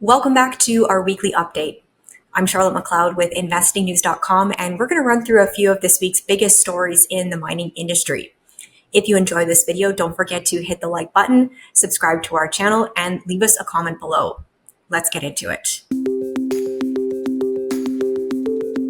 Welcome back to our weekly update. I'm Charlotte McLeod with investingnews.com, and we're going to run through a few of this week's biggest stories in the mining industry. If you enjoyed this video, don't forget to hit the like button, subscribe to our channel, and leave us a comment below. Let's get into it.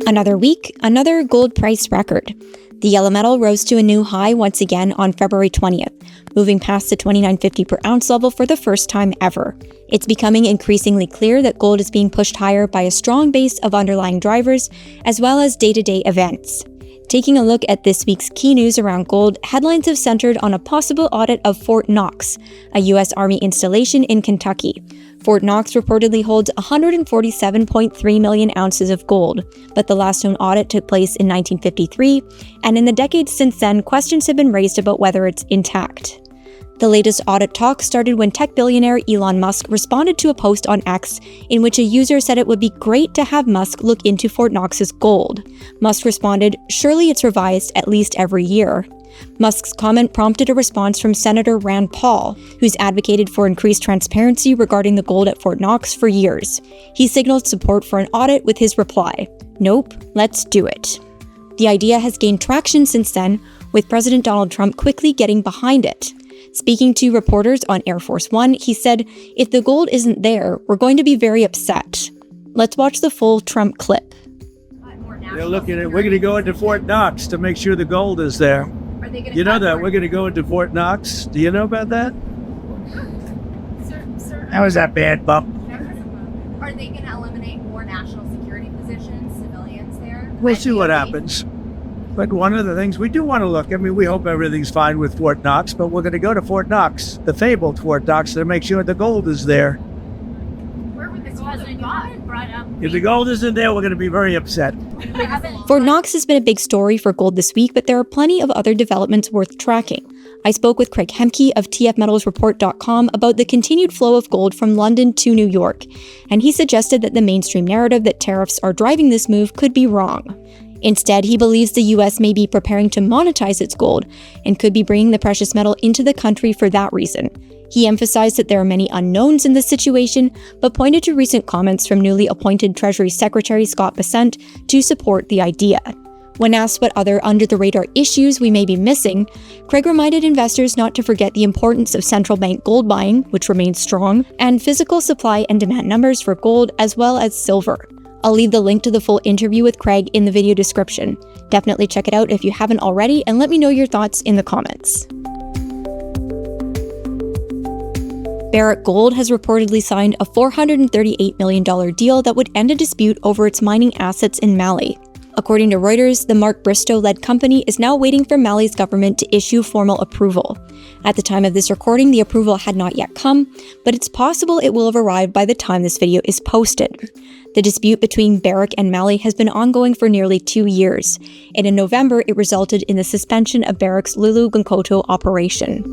Another week, another gold price record. The yellow metal rose to a new high once again on February 20th, moving past the $29.50 per ounce level for the first time ever. It's becoming increasingly clear that gold is being pushed higher by a strong base of underlying drivers, as well as day-to-day events. Taking a look at this week's key news around gold, headlines have centered on a possible audit of Fort Knox, a U.S. Army installation in Kentucky. Fort Knox reportedly holds 147.3 million ounces of gold, but the last known audit took place in 1953, and in the decades since then, questions have been raised about whether it's intact. The latest audit talk started when tech billionaire Elon Musk responded to a post on X in which a user said it would be great to have Musk look into Fort Knox's gold. Musk responded, "Surely it's revised at least every year." Musk's comment prompted a response from Senator Rand Paul, who's advocated for increased transparency regarding the gold at Fort Knox for years. He signaled support for an audit with his reply, "Nope, let's do it." The idea has gained traction since then, with President Donald Trump quickly getting behind it. Speaking to reporters on Air Force One, he said, "If the gold isn't there, we're going to be very upset." Let's watch the full Trump clip. They're looking at, we're going to go into Fort Knox to make sure the gold is there. You know that, we're going to go into Fort Knox. Do you know about that? Sir, How was that bad bump? are they going to eliminate more national security positions, civilians there? We'll see what happens. But one of the things we do want to look, we hope everything's fine with Fort Knox, but we're going to go to Fort Knox, the fabled Fort Knox, to make sure the gold is there. Where would this president brought up? If the gold isn't there, we're going to be very upset. Fort Knox has been a big story for gold this week, but there are plenty of other developments worth tracking. I spoke with Craig Hemke of tfmetalsreport.com about the continued flow of gold from London to New York, and he suggested that the mainstream narrative that tariffs are driving this move could be wrong. Instead, he believes the US may be preparing to monetize its gold and could be bringing the precious metal into the country for that reason. He emphasized that there are many unknowns in this situation, but pointed to recent comments from newly appointed Treasury Secretary Scott Bessent to support the idea. When asked what other under-the-radar issues we may be missing, Craig reminded investors not to forget the importance of central bank gold buying, which remains strong, and physical supply and demand numbers for gold as well as silver. I'll leave the link to the full interview with Craig in the video description. Definitely check it out if you haven't already, and let me know your thoughts in the comments. Barrick Gold has reportedly signed a $438 million deal that would end a dispute over its mining assets in Mali. According to Reuters, the Mark Bristow-led company is now waiting for Mali's government to issue formal approval. At the time of this recording, the approval had not yet come, but it's possible it will have arrived by the time this video is posted. The dispute between Barrick and Mali has been ongoing for nearly 2 years, and in November it resulted in the suspension of Barrick's Loulo-Gounkoto operation.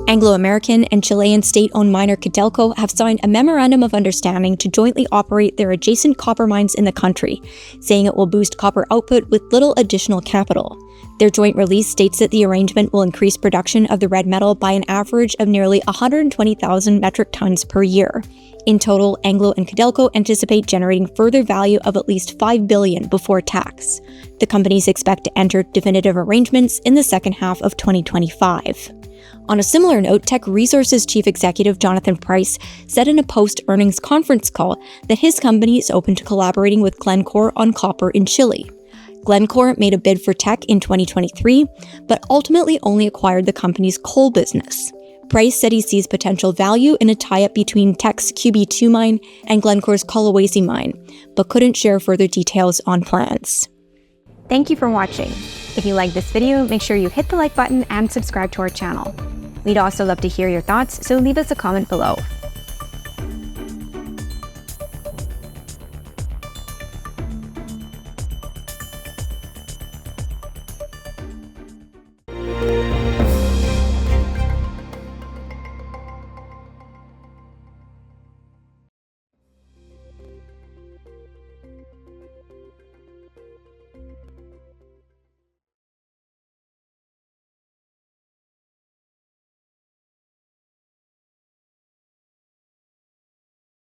Anglo American and Chilean state-owned miner Codelco have signed a memorandum of understanding to jointly operate their adjacent copper mines in the country, saying it will boost copper output with little additional capital. Their joint release states that the arrangement will increase production of the red metal by an average of nearly 120,000 metric tons per year. In total, Anglo and Codelco anticipate generating further value of at least $5 billion before tax. The companies expect to enter definitive arrangements in the second half of 2025. On a similar note, Teck Resources Chief Executive Jonathan Price said in a post-earnings conference call that his company is open to collaborating with Glencore on copper in Chile. Glencore made a bid for Teck in 2023, but ultimately only acquired the company's coal business. Price said he sees potential value in a tie-up between Teck's QB2 mine and Glencore's Collahuasi mine, but couldn't share further details on plans. Thank you for watching. If you like this video, make sure you hit the like button and subscribe to our channel. We'd also love to hear your thoughts, so leave us a comment below.